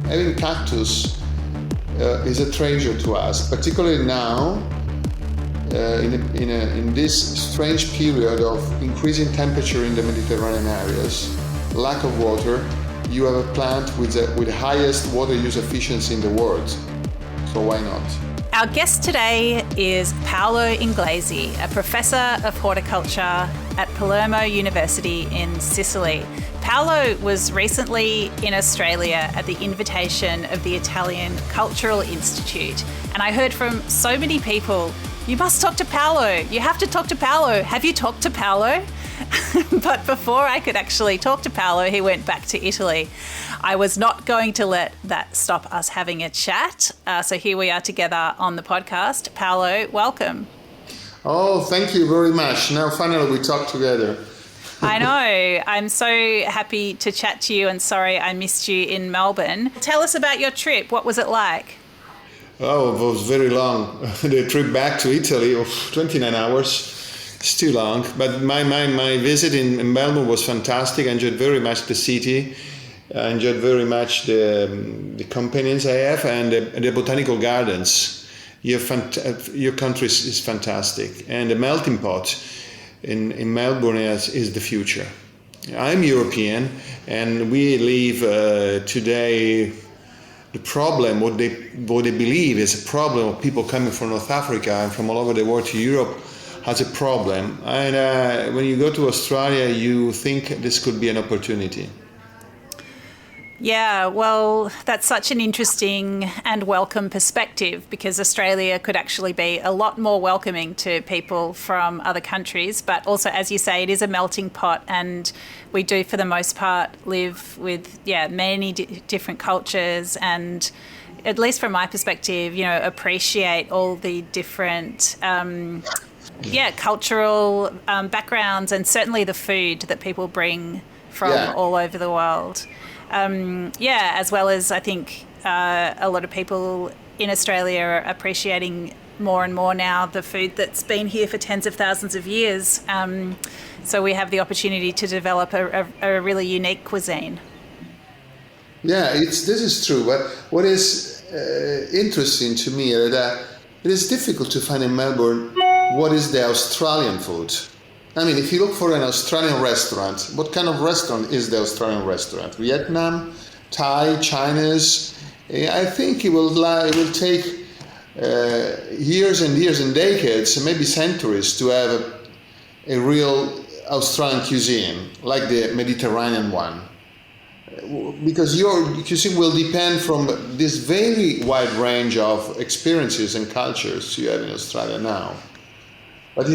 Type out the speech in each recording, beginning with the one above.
having cactus is a treasure to us, particularly now in this strange period of increasing temperature in the Mediterranean areas, lack of water. You have a plant with the highest water use efficiency in the world, so why not? Our guest today is Paolo Ingelese, a professor of horticulture at Palermo University in Sicily. Paolo was recently in Australia at the invitation of the Italian Cultural Institute, and I heard from so many people, you must talk to Paolo, you have to talk to Paolo. Have you talked to Paolo? But before I could actually talk to Paolo, he went back to Italy. I was not going to let that stop us having a chat. So here we are together on the podcast. Paolo, welcome. Oh, thank you very much. Now finally we talk together. I know. I'm so happy to chat to you, and sorry I missed you in Melbourne. Tell us about your trip. What was it like? Oh, it was very long. The trip back to Italy of 29 hours. It's too long, but my visit in Melbourne was fantastic. I enjoyed very much the city. I enjoyed very much the companions I have and the botanical gardens. Your country is fantastic, and the melting pot in Melbourne is the future. I'm European, and we live today. The problem, what they believe is a problem of people coming from North Africa and from all over the world to Europe, has a problem. And when you go to Australia, you think this could be an opportunity. Yeah, well, that's such an interesting and welcome perspective, because Australia could actually be a lot more welcoming to people from other countries. But also, as you say, it is a melting pot, and we do, for the most part, live with, many different cultures, and at least from my perspective, appreciate all the different cultural backgrounds, and certainly the food that people bring from all over the world. As well as I think a lot of people in Australia are appreciating more and more now the food that's been here for tens of thousands of years. So we have the opportunity to develop a really unique cuisine. Yeah, this is true. But what is interesting to me is that it is difficult to find in Melbourne what is the Australian food. I mean, if you look for an Australian restaurant, what kind of restaurant is the Australian restaurant? Vietnam, Thai, Chinese? I think it will take years and years and decades, maybe centuries, to have a real Australian cuisine, like the Mediterranean one. Because your cuisine will depend from this very wide range of experiences and cultures you have in Australia now. But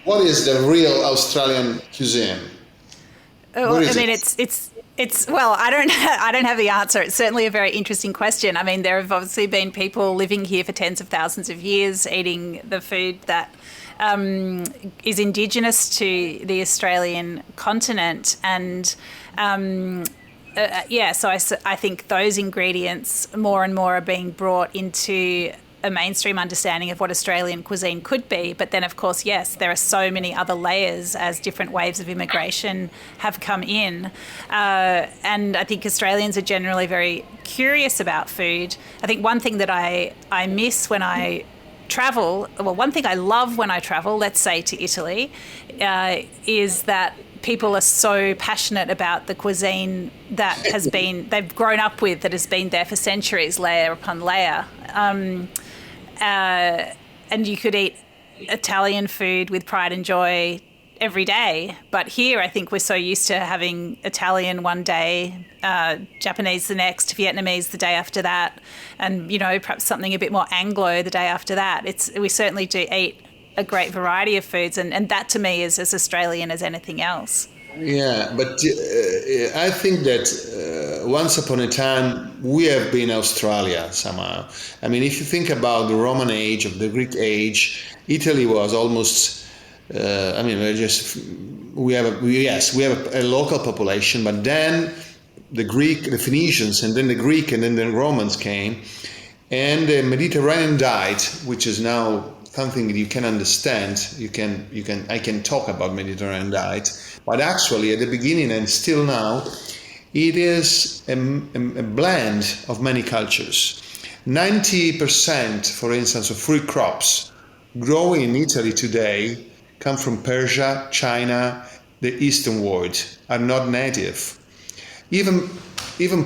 what is the real Australian cuisine? It's well, I don't have the answer. It's certainly a very interesting question. I mean, there have obviously been people living here for tens of thousands of years eating the food that is indigenous to the Australian continent, and so I think those ingredients more and more are being brought into a mainstream understanding of what Australian cuisine could be. But then, of course, yes, there are so many other layers as different waves of immigration have come in. And I think Australians are generally very curious about food. I think one thing that I miss when I travel, well, one thing I love when I travel, let's say to Italy, is that people are so passionate about the cuisine that they've grown up with, that has been there for centuries, layer upon layer. And you could eat Italian food with pride and joy every day. But here, I think we're so used to having Italian one day, Japanese the next, Vietnamese the day after that, and, perhaps something a bit more Anglo the day after that. We certainly do eat a great variety of foods, and that to me is as Australian as anything else. Yeah, but I think that once upon a time we have been Australia somehow. I mean, if you think about the Roman age, of the Greek age, Italy was almost. We have a local population, but then the Phoenicians, and then the Greek, and then the Romans came, and the Mediterranean diet, which is now something that you can understand. I can talk about Mediterranean diet, but actually at the beginning and still now, It is a blend of many cultures. 90%, for instance, of fruit crops growing in Italy today come from Persia, China, the Eastern world, are not native. Even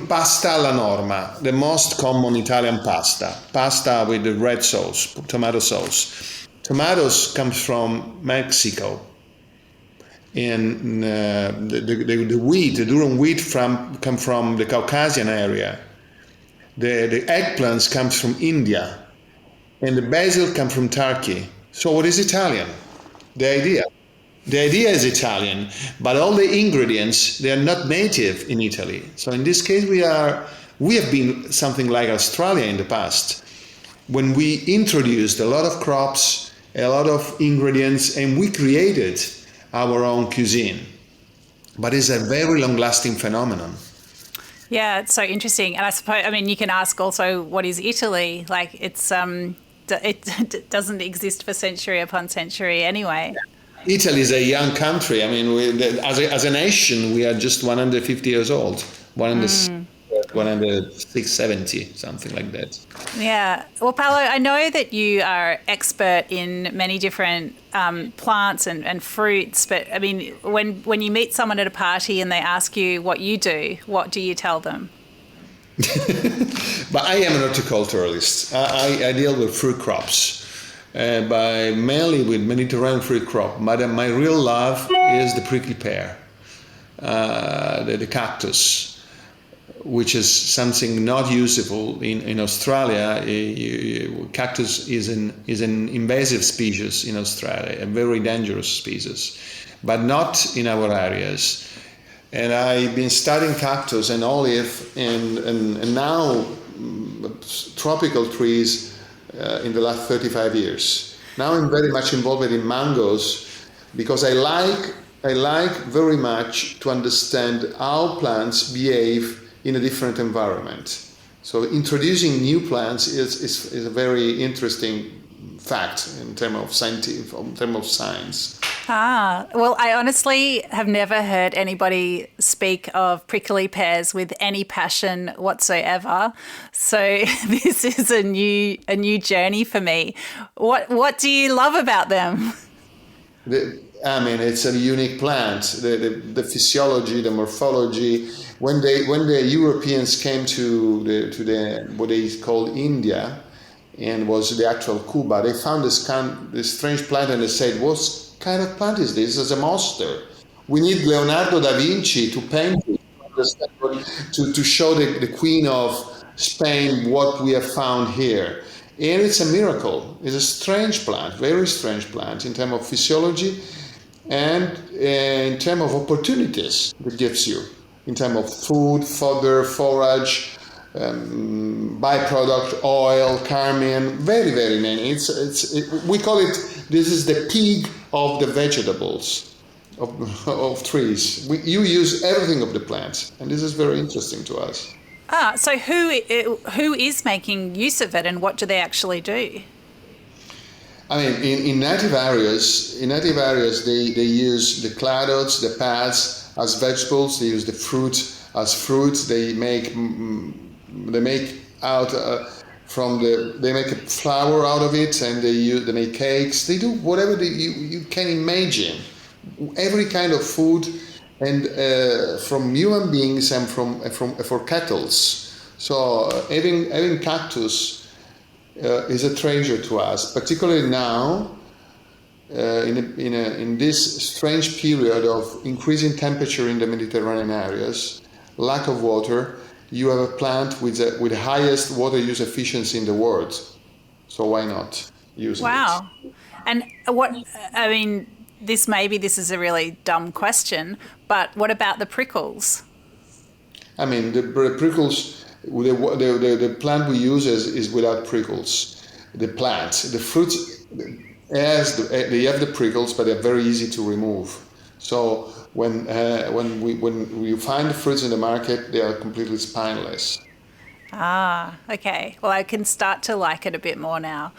pasta alla norma, the most common Italian pasta with the red sauce, tomato sauce. Tomatoes comes from Mexico, and the wheat, the durum wheat come from the Caucasian area. The eggplants comes from India, and the basil comes from Turkey. So what is Italian? The idea. The idea is Italian, but all the ingredients, they are not native in Italy. So in this case, we have been something like Australia in the past, when we introduced a lot of crops, a lot of ingredients, and we created our own cuisine. But it's a very long-lasting phenomenon. Yeah, it's so interesting. And I suppose, I mean, you can ask also, what is Italy? Like, it doesn't exist for century upon century anyway. Italy is a young country. I mean, as a nation, we are just 150 years old, 106, 70, something like that. Yeah. Well, Paolo, I know that you are expert in many different plants and fruits, but I mean, when you meet someone at a party and they ask you what you do, what do you tell them? But I am an horticulturalist. I deal with fruit crops. Mainly with Mediterranean fruit crop. But my real love is the prickly pear, the cactus, which is something not usable in Australia. Cactus is an invasive species in Australia, a very dangerous species, but not in our areas. And I've been studying cactus and olive and now tropical trees in the last 35 years. Now I'm very much involved in mangoes because I like very much to understand how plants behave in a different environment. So introducing new plants is a very interesting fact in terms of science. Ah, well, I honestly have never heard anybody speak of prickly pears with any passion whatsoever. So this is a new journey for me. What do you love about them? It's a unique plant. The physiology, the morphology. When the Europeans came to what they call India, and was the actual Cuba, they found this strange plant and they said, what kind of plant is this? It's a monster. We need Leonardo da Vinci to paint it, to show the Queen of Spain what we have found here. And it's a miracle. It's a strange plant, very strange plant in terms of physiology and in terms of opportunities it gives you, in terms of food, fodder, forage, byproduct, oil, carmine, very, very many. We call it, this is the pig of the vegetables, of trees. You use everything of the plants, and this is very interesting to us. Ah, so who is making use of it, and what do they actually do? I mean, in native areas, they use the cladodes, the pads as vegetables. They use the fruit as fruit. They make they make a flour out of it, and they make cakes. They do whatever you can imagine, every kind of food, and from human beings and for cattle. So having cactus is a treasure to us, particularly now in this strange period of increasing temperature in the Mediterranean areas, lack of water. You have a plant with the highest water use efficiency in the world. So why not use it? Wow. And this is a really dumb question, but what about the prickles? I mean, the prickles, the plant we use is without prickles. The plant, the fruit, they have the prickles, but they're very easy to remove. So when you find the fruits in the market, they are completely spineless. Ah, okay. Well, I can start to like it a bit more now.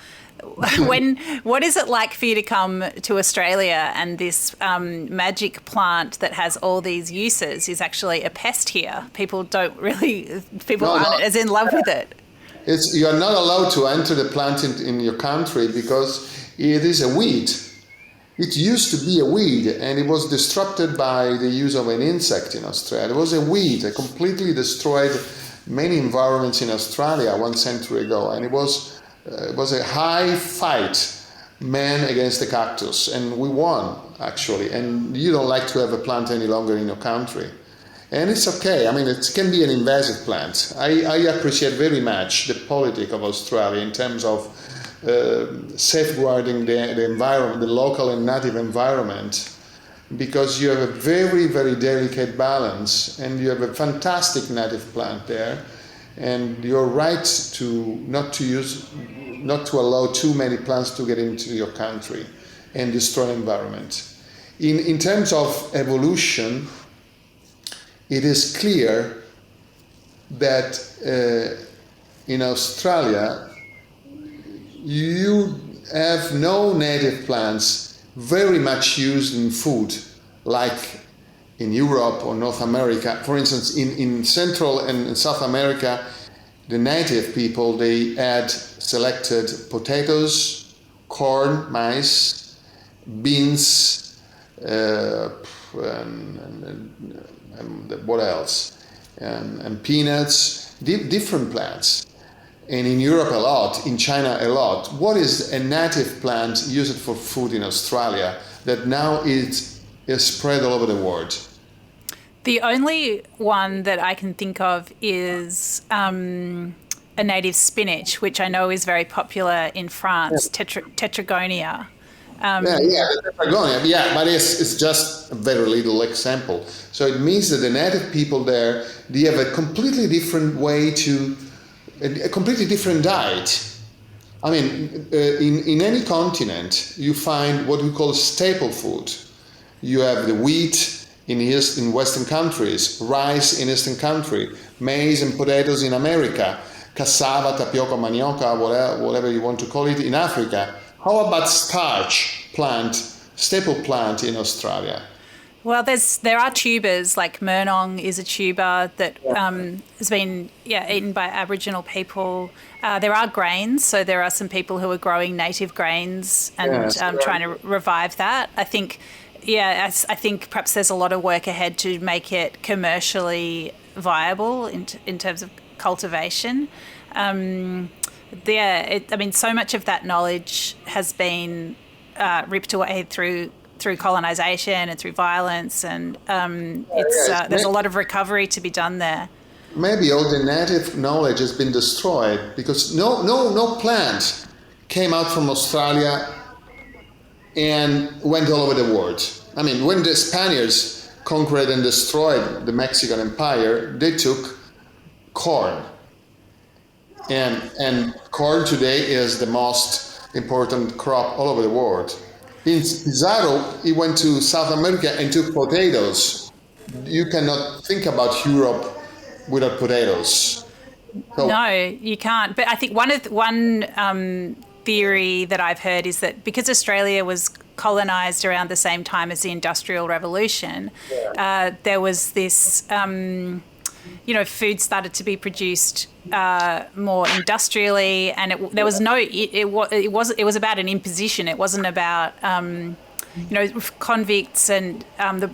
what is it like for you to come to Australia and this magic plant that has all these uses is actually a pest here? People aren't as in love with it. You are not allowed to enter the plant in your country because it is a weed. It used to be a weed, and it was disrupted by the use of an insect in Australia. It was a weed. It completely destroyed many environments in Australia 1 century ago, and it was a high fight, man against the cactus, and we won, actually. And you don't like to have a plant any longer in your country. And it's okay. I mean, it can be an invasive plant. I appreciate very much the politic of Australia in terms of safeguarding the environment, the local and native environment, because you have a very, very delicate balance, and you have a fantastic native plant there, and you're right to not to allow too many plants to get into your country and destroy the environment. In terms of evolution, it is clear that in Australia you have no native plants very much used in food, like in Europe or North America. For instance, in Central and South America, the native people, they had selected potatoes, corn, maize, beans, and what else? And peanuts, different plants. And in Europe a lot, in China a lot. What is a native plant used for food in Australia that now is spread all over the world? The only one that I can think of is a native spinach, which I know is very popular in France, tetragonia. Tetragonia. Yeah, but it's just a very little example. So it means that the native people there, they have a completely different a completely different diet. I mean, in any continent, you find what we call staple food. You have the wheat in Western countries, rice in Eastern country, maize and potatoes in America, cassava, tapioca, manioca, whatever you want to call it, in Africa. How about starch plant, staple plant in Australia? Well, there are tubers, like Murnong is a tuber that has been eaten by Aboriginal people. There are grains, so there are some people who are growing native grains and trying to revive that. I think perhaps there's a lot of work ahead to make it commercially viable in terms of cultivation. So much of that knowledge has been ripped away through colonisation and through violence, and there's a lot of recovery to be done there. Maybe all the native knowledge has been destroyed because no plant came out from Australia and went all over the world. I mean, when the Spaniards conquered and destroyed the Mexican Empire, they took corn. And corn today is the most important crop all over the world. Pizarro, he went to South America and took potatoes. You cannot think about Europe without potatoes. So, no, you can't. But I think one theory that I've heard is that because Australia was colonised around the same time as the Industrial Revolution, there was this, food started to be produced more industrially, and it was about an imposition. It wasn't about convicts and the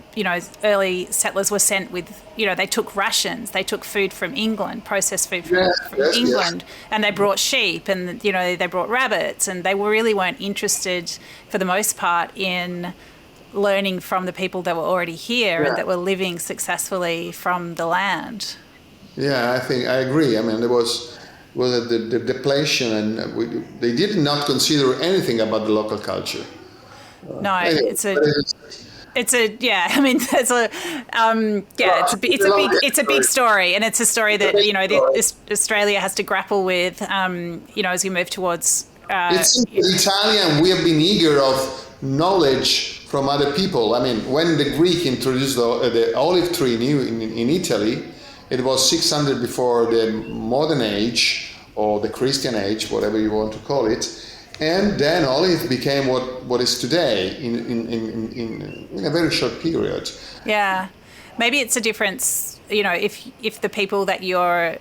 early settlers were sent with they took rations, they took food from England, processed food from England, and they brought sheep and they brought rabbits, and they really weren't interested for the most part in learning from the people that were already here and that were living successfully from the land. Yeah, I agree. I mean, there was the depletion, and they did not consider anything about the local culture. No, it's a big story, and it's a story that Australia has to grapple with as we move towards. It's Italian. We have been eager of knowledge from other people. I mean, when the Greek introduced the olive tree in Italy, it was 600 before the modern age or the Christian age, whatever you want to call it. And then olive became what is today in a very short period. Yeah. Maybe it's a difference, if the people that you're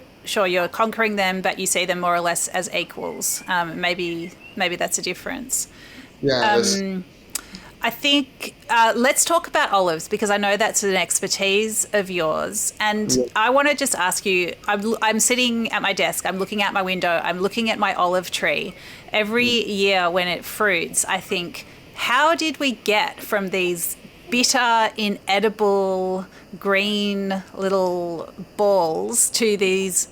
conquering them, but you see them more or less as equals. Maybe that's a difference. Yeah, I think let's talk about olives, because I know that's an expertise of yours. And I want to just ask you, I'm sitting at my desk, I'm looking out my window, I'm looking at my olive tree. Every year when it fruits, I think, how did we get from these bitter, inedible, green little balls to this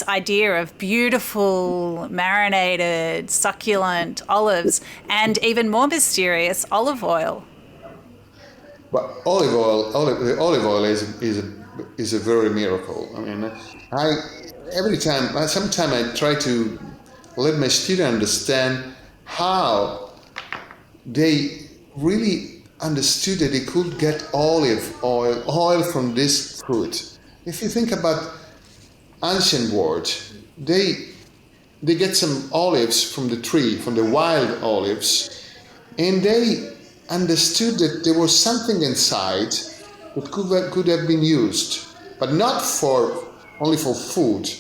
idea of beautiful, marinated, succulent olives, and even more mysterious, olive oil? but olive oil is a very miracle. I mean, sometimes I try to let my student understand how they really understood that they could get oil from this fruit. If you think about ancient world, they get some olives from the tree, from the wild olives, and they understood that there was something inside that could have been used, but not only for food,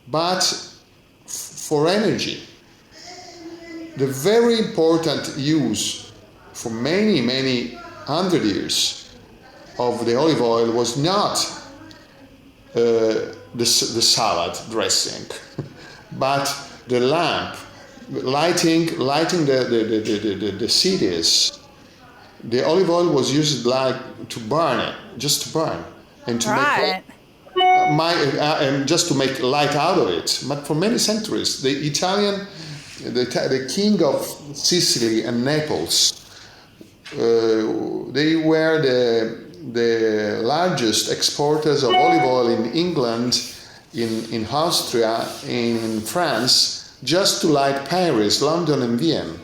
but for energy. The very important use for many hundred years of the olive oil was not the salad dressing, but the lamp, lighting the cities. The olive oil was used to burn it, just to burn, and to Right. and just to make light out of it. But for many centuries, the king of Sicily and Naples, they were the largest exporters of olive oil in England, in Austria, in France, just to light Paris, London, and Vienna.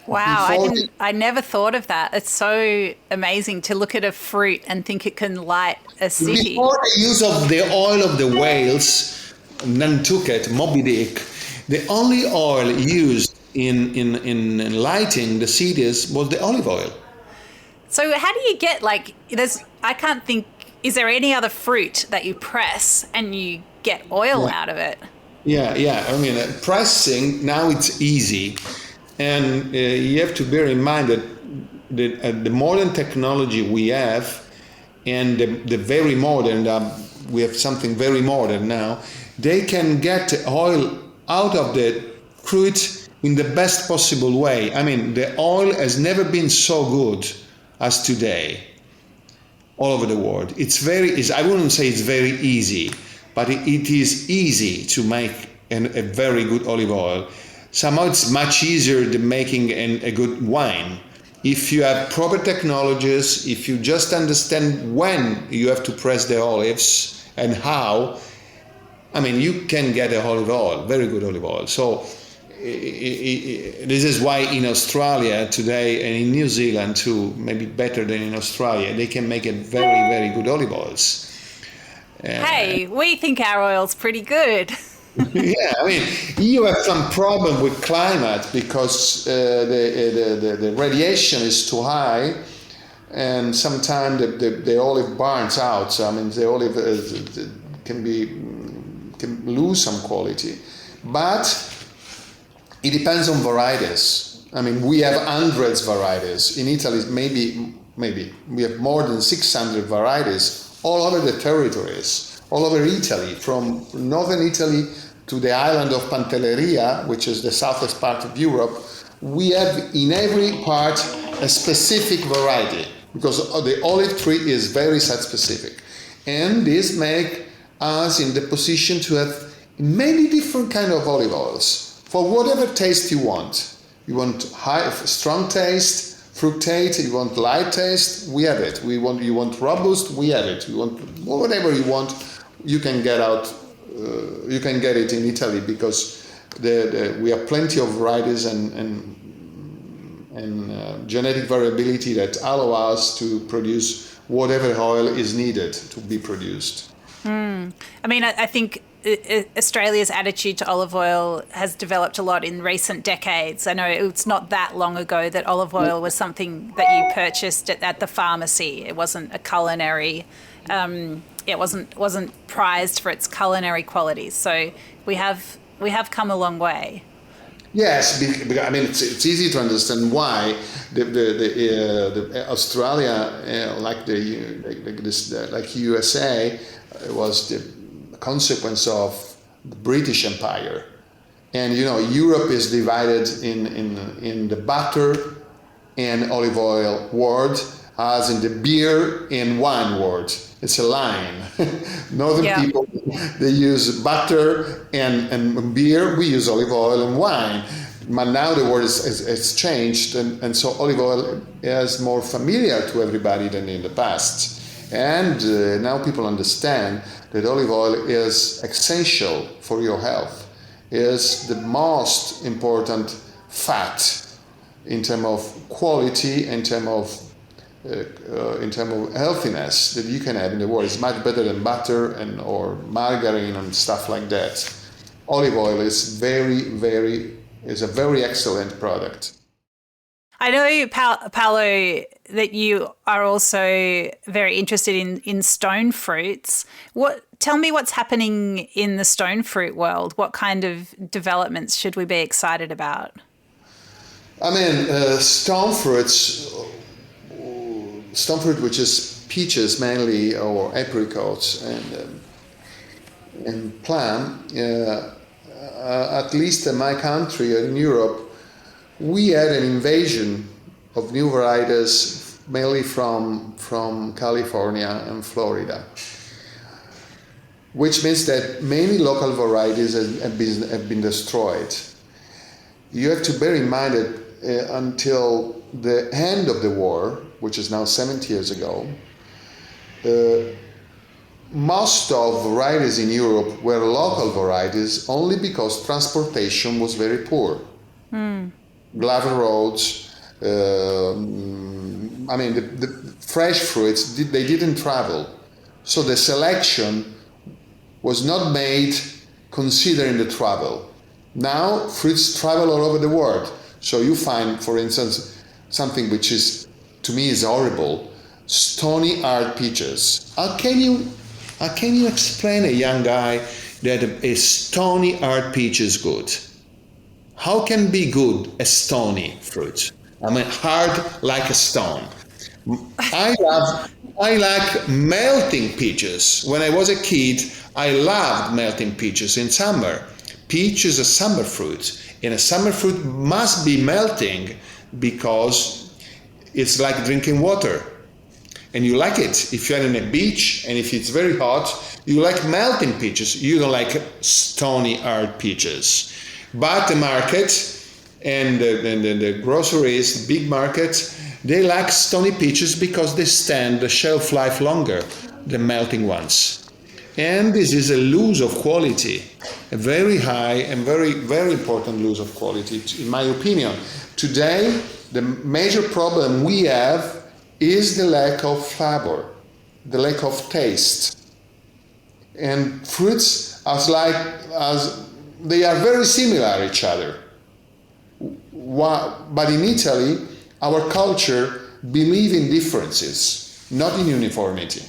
Wow, Before I never thought of that. It's so amazing to look at a fruit and think it can light a city. Before the use of the oil of the whales, Nantucket, Moby Dick, the only oil used in lighting the cities was the olive oil. So how do you get, I can't think, is there any other fruit that you press and you get oil out of it? Yeah. I mean, pressing, now it's easy. And you have to bear in mind that the modern technology we have, and the very modern, we have something very modern now, they can get oil out of the fruit in the best possible way. I mean, the oil has never been so good as today all over the world. I wouldn't say it's very easy, but it is easy to make a very good olive oil. Somehow it's much easier than making a good wine. If you have proper technologies, if you just understand when you have to press the olives and how, I mean, you can get a olive oil, very good olive oil. So this is why in Australia today, and in New Zealand too, maybe better than in Australia, they can make a very good olive oils. Hey, we think our oil's pretty good. Yeah, I mean, you have some problem with climate because the radiation is too high, and sometimes the olive burns out. So I mean, the olive can lose some quality, but it depends on varieties. I mean, we have hundreds varieties in Italy. Maybe we have more than 600 varieties all over the territories, all over Italy, from northern Italy to the island of Pantelleria, which is the southwest part of Europe. We have in every part a specific variety because the olive tree is very site specific. And this makes us in the position to have many different kind of olive oils for whatever taste you want. You want strong taste, fructate, you want light taste, we have it. You want robust, we have it. You want whatever you want, you can get it in Italy because we have plenty of varieties and genetic variability that allow us to produce whatever oil is needed to be produced. I mean, I think Australia's attitude to olive oil has developed a lot in recent decades. I know it's not that long ago that olive oil was something that you purchased at the pharmacy. It wasn't a culinary. It wasn't prized for its culinary qualities. So we have come a long way. Yes, because, I mean it's easy to understand why the Australia, like USA, was the consequence of the British Empire, and Europe is divided in the butter and olive oil world, as in the beer and wine world. It's a line. Northern people, they use butter and beer. We use olive oil and wine. But now the world has changed, and so olive oil is more familiar to everybody than in the past. And now people understand that olive oil is essential for your health, is the most important fat in terms of quality, in terms of healthiness that you can have in the world. It's much better than butter or margarine and stuff like that. Olive oil is a very excellent product. I know, Paolo, that you are also very interested in stone fruits. Tell me what's happening in the stone fruit world. What kind of developments should we be excited about? I mean, stone fruit, which is peaches mainly, or apricots and plum, at least in my country, in Europe, we had an invasion of new varieties, mainly from California and Florida, which means that many local varieties have been destroyed. You have to bear in mind that until the end of the war, which is now 70 years ago, most of varieties in Europe were local varieties only because transportation was very poor. Gravel roads, the fresh fruits, they didn't travel. So the selection was not made considering the travel. Now fruits travel all over the world. So you find, for instance, something which is, to me, is horrible, stony hard peaches. How can you explain a young guy that a stony hard peach is good? How can be good a stony fruit? I mean, hard like a stone. I like melting peaches. When I was a kid, I loved melting peaches in summer. Peach is a summer fruit, and a summer fruit must be melting because it's like drinking water. And you like it. If you're on a beach and if it's very hot, you like melting peaches. You don't like stony hard peaches. But the market and the groceries, the big markets, they like stony peaches because they stand the shelf life longer than melting ones. And this is a loss of quality, a very high and very, very important loss of quality, in my opinion. Today, the major problem we have is the lack of flavor, the lack of taste. And fruits they are very similar to each other. But in Italy, our culture believes in differences, not in uniformity.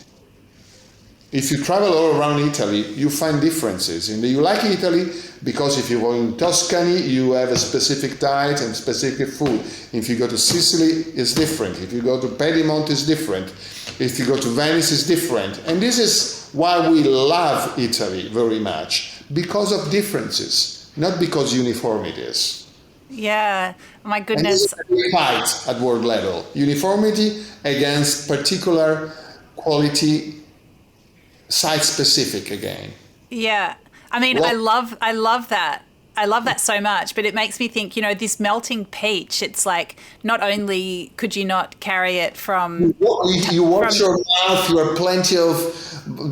If you travel all around Italy, you find differences. And you like Italy because if you go in Tuscany, you have a specific diet and specific food. If you go to Sicily, it's different. If you go to Piedmont, it's different. If you go to Venice, it's different. And this is why we love Italy very much, because of differences, not because uniformities. Yeah, my goodness. And this is a fight at world level. Uniformity against particular quality, site-specific again. Yeah. I mean, I love that. I love that so much, but it makes me think, this melting peach, it's like, not only could you not carry it from... You wash your mouth, you have plenty of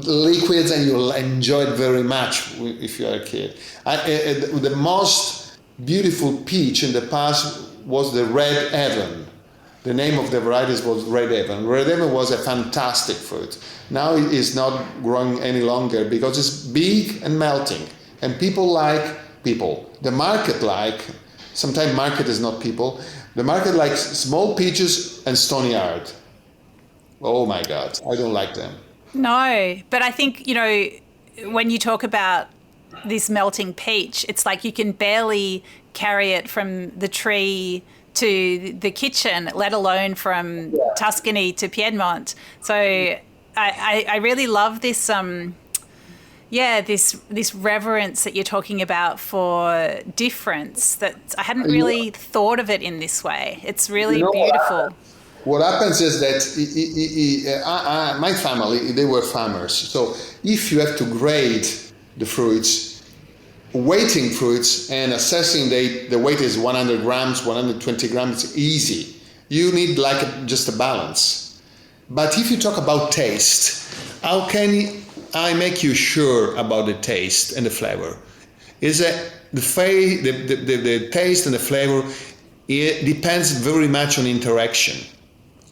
liquids, and you'll enjoy it very much if you're a kid. The most beautiful peach in the past was the Red Heaven. the name of the varieties was Red Heaven. Red Heaven was a fantastic fruit. Now it is not growing any longer because it's big and melting. And people. The market sometimes market is not people. The market likes small peaches and stony hard. Oh my God, I don't like them. No, but I think, when you talk about this melting peach, it's like you can barely carry it from the tree to the kitchen, let alone from Tuscany to Piedmont. So I really love this this reverence that you're talking about for difference, that I hadn't really thought of it in this way. It's really beautiful. What happens is that my family, they were farmers. So if you have to grade the fruits, weighting fruits and assessing the weight is 100 grams, 120 grams, it's easy. You need just a balance. But if you talk about taste, how can I make you sure about the taste and the flavor? Is that the taste and the flavor, it depends very much on interaction,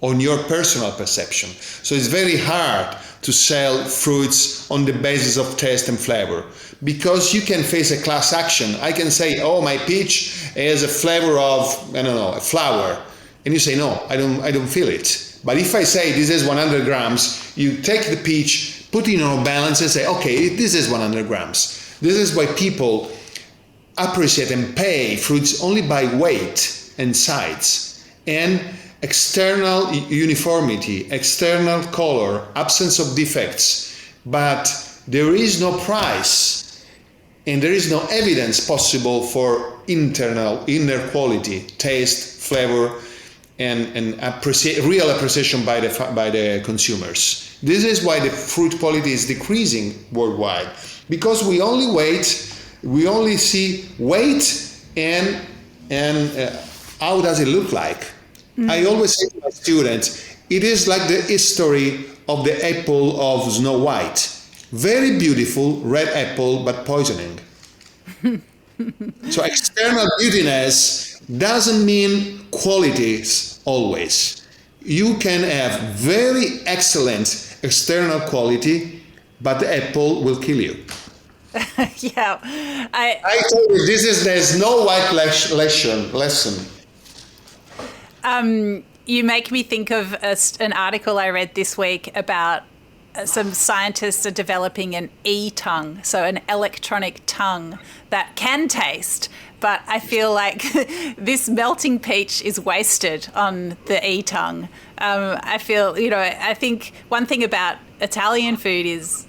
on your personal perception. So it's very hard to sell fruits on the basis of taste and flavor, because you can face a class action. I can say, oh, my peach has a flavor of, a flower. And you say, no, I don't feel it. But if I say this is 100 grams, you take the peach, put it on a balance and say, okay, this is 100 grams. This is why people appreciate and pay fruits only by weight and size. And external uniformity, external color, absence of defects, but there is no price and there is no evidence possible for inner quality, taste, flavor, and real appreciation by the consumers. This is why the fruit quality is decreasing worldwide, because we only see weight and how does it look like. I always say to my students, it is like the history of the apple of Snow White. Very beautiful red apple, but poisoning. So external beautiness doesn't mean qualities always. You can have very excellent external quality, but the apple will kill you. Yeah. I told you, there's no white lesson. You make me think of an article I read this week about some scientists are developing an e-tongue, so an electronic tongue that can taste. But I feel like this melting peach is wasted on the e-tongue. I think one thing about Italian food is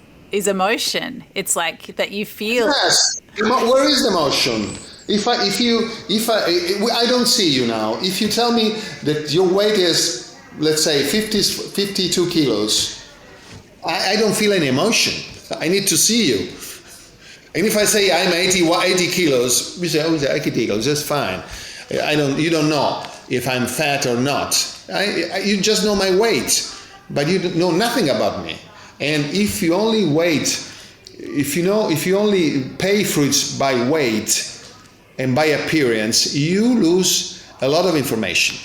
emotion. It's like that you feel. Yes. Where is the emotion? If I don't see you now. If you tell me that your weight is, let's say, 52 kilos, I don't feel any emotion. I need to see you. And if I say I'm 80 kilos, you say, oh, 80 kilos, that's fine. You don't know if I'm fat or not. You just know my weight, but you know nothing about me. And if you only if you only pay fruits by weight and by appearance, you lose a lot of information.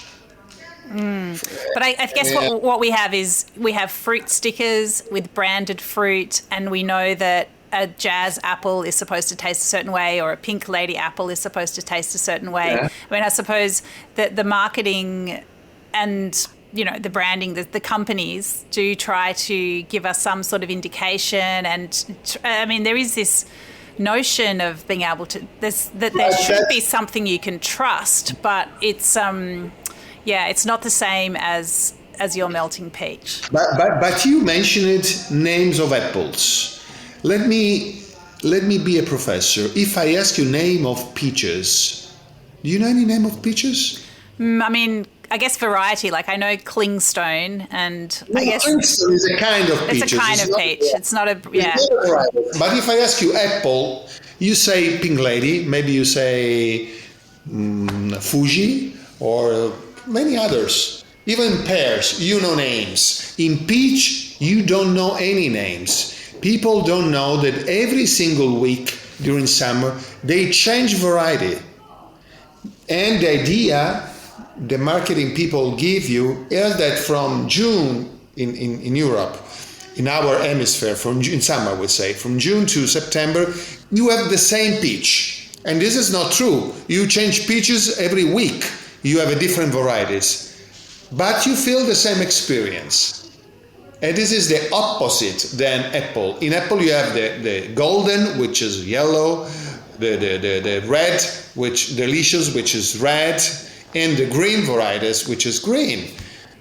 But I guess what we have fruit stickers with branded fruit, and we know that a jazz apple is supposed to taste a certain way, or a pink lady apple is supposed to taste a certain way. Yeah. I mean, I suppose that the marketing and the branding, the companies do try to give us some sort of indication, and I mean, there is this notion of being able to there should be something you can trust, but it's it's not the same as your melting peach. But you mentioned names of apples. Let me be a professor. If I ask you name of peaches, do you know any name of peaches? I mean, I guess variety. Like I know clingstone, and I guess clingstone is a kind of peach. It's a kind of peach. It's not a But if I ask you apple, you say pink lady. Maybe you say Fuji or many others. Even pears, you know names. In peach, you don't know any names. People don't know that every single week during summer, they change variety. And the idea the marketing people give you is that from June in Europe, in our hemisphere, in summer, we say, from June to September, you have the same peach. And this is not true. You change peaches every week. You have a different varieties. But you feel the same experience. And this is the opposite than apple. In apple, you have the golden, which is yellow, the red, which delicious, which is red, and the green varieties, which is green.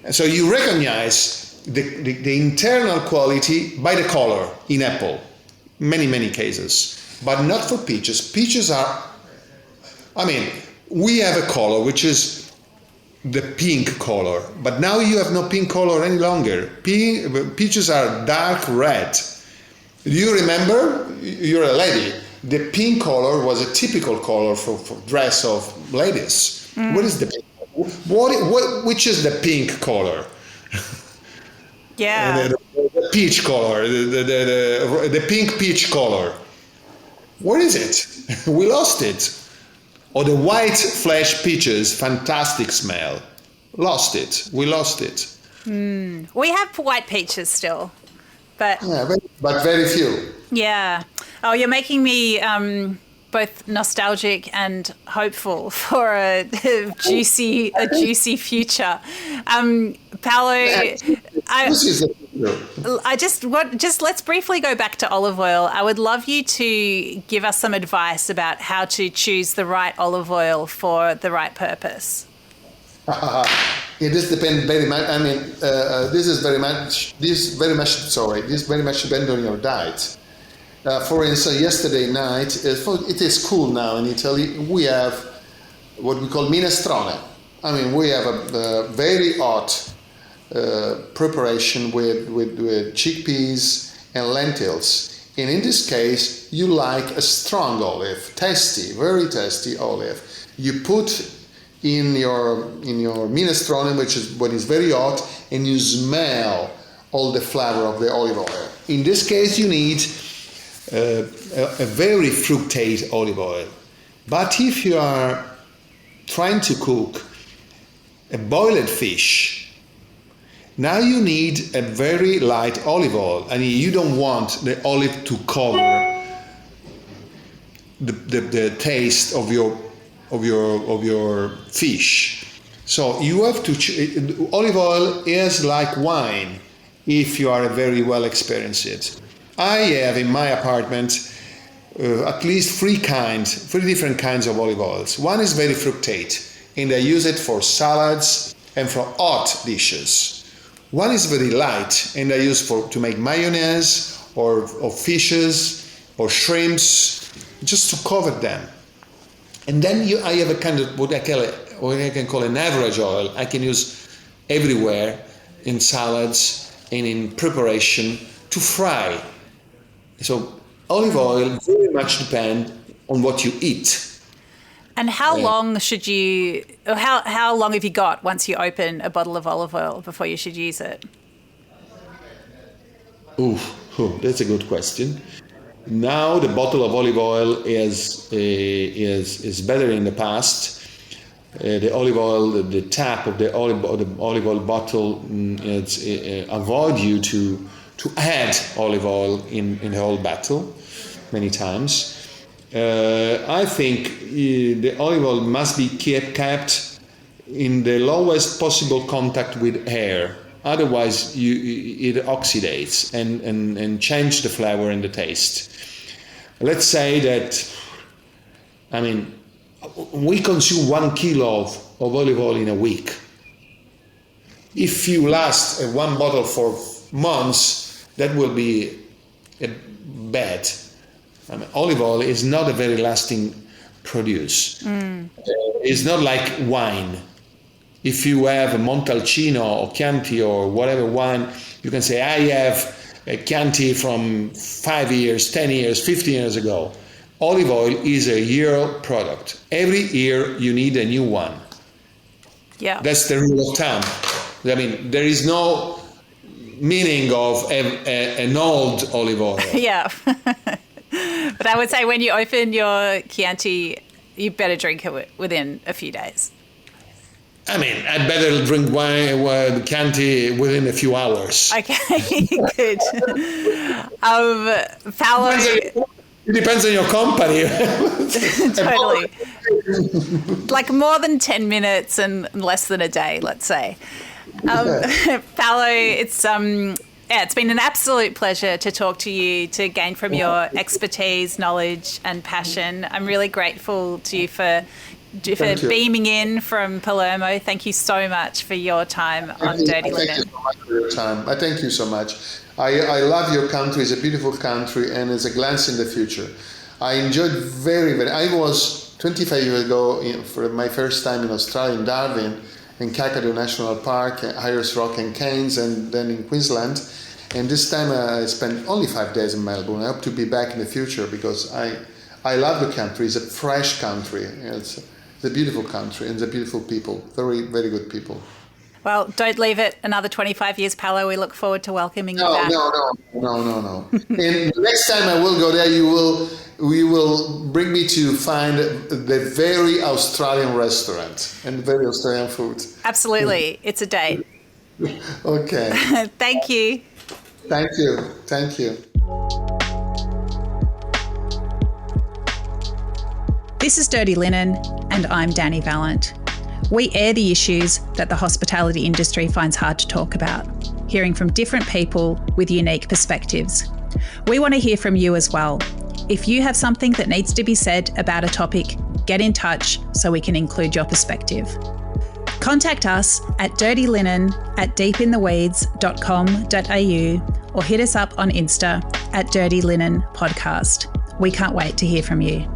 And so you recognize the internal quality by the color in apple, many cases, but not for peaches. Peaches are, we have a color which is the pink color, but now you have no pink color any longer. Peaches are dark red. Do you remember? You're a lady. The pink color was a typical color for dress of ladies. What is the pink? Which is the pink color? Yeah. The peach color, the pink peach color. Where is it? We lost it. Or the white flesh peaches, fantastic smell. Lost it. We lost it. We have white peaches still, but very few. Yeah. Oh, you're making me both nostalgic and hopeful for a juicy future. Paolo, just let's briefly go back to olive oil. I would love you to give us some advice about how to choose the right olive oil for the right purpose. This depends very much. This very much depends on your diet. For instance, yesterday night, it is cool now in Italy, we have what we call minestrone. We have a very hot preparation with chickpeas and lentils. And in this case, you like a strong olive, tasty, very tasty olive. You put in your minestrone, which is very hot, and you smell all the flavor of the olive oil. In this case, you need a very fructate olive oil. But if you are trying to cook a boiled fish, now you need a very light olive oil, and you don't want the olive to cover the taste of your fish. So you have to olive oil is like wine if you are very well experienced. I have in my apartment at least three different kinds of olive oils. One is very fructate, and I use it for salads and for hot dishes. One is very light, and I use to make mayonnaise or fishes or shrimps, just to cover them. And then I have a kind of what I can call an average oil. I can use everywhere in salads and in preparation to fry. So olive oil very much depends on what you eat. And how long have you got once you open a bottle of olive oil before you should use it? That's a good question. Now the bottle of olive oil is better in the past. The olive oil, the tap of the olive oil bottle, avoid you to add olive oil in the whole bottle many times. I think the olive oil must be kept in the lowest possible contact with air. Otherwise, it oxidates and change the flavor and the taste. Let's say that, we consume 1 kilo of olive oil in a week. If you last one bottle for months, that will be bad. Olive oil is not a very lasting produce. It's not like wine. If you have a Montalcino or Chianti or whatever wine, you can say, I have a Chianti from 5 years, 10 years, 15 years ago. Olive oil is a year product. Every year you need a new one. Yeah. That's the rule of thumb. There is no meaning of an old olive oil. Yeah. But I would say when you open your Chianti, you better drink it within a few days. I mean, I better drink wine, Chianti within a few hours. Okay, good. Paolo... It depends on your company. Totally. Like more than 10 minutes and less than a day, let's say. Paolo, it's been an absolute pleasure to talk to you, to gain from your expertise, knowledge and passion. I'm really grateful to you for beaming in from Palermo. Thank you so much for your time on Dirty Linen. Thank you so much for your time. I thank you so much. I love your country. It's a beautiful country and it's a glance in the future. I enjoyed very, very... I was 25 years ago for my first time in Australia, in Darwin, in Kakadu National Park, Ayers Rock and Cairns, and then in Queensland. And this time I spent only 5 days in Melbourne. I hope to be back in the future because I love the country. It's a fresh country. It's a beautiful country and the beautiful people. Very, very good people. Well, don't leave it another 25 years, Paolo. We look forward to welcoming you back. No. And next time I will go there, you will bring me to find the very Australian restaurant and very Australian food. Absolutely. It's a date. Okay. Thank you. Thank you. This is Dirty Linen, and I'm Dani Valent. We air the issues that the hospitality industry finds hard to talk about, hearing from different people with unique perspectives. We want to hear from you as well. If you have something that needs to be said about a topic, get in touch so we can include your perspective. Contact us at dirtylinen@deepintheweeds.com.au or hit us up on Insta at Dirty Linen Podcast. We can't wait to hear from you.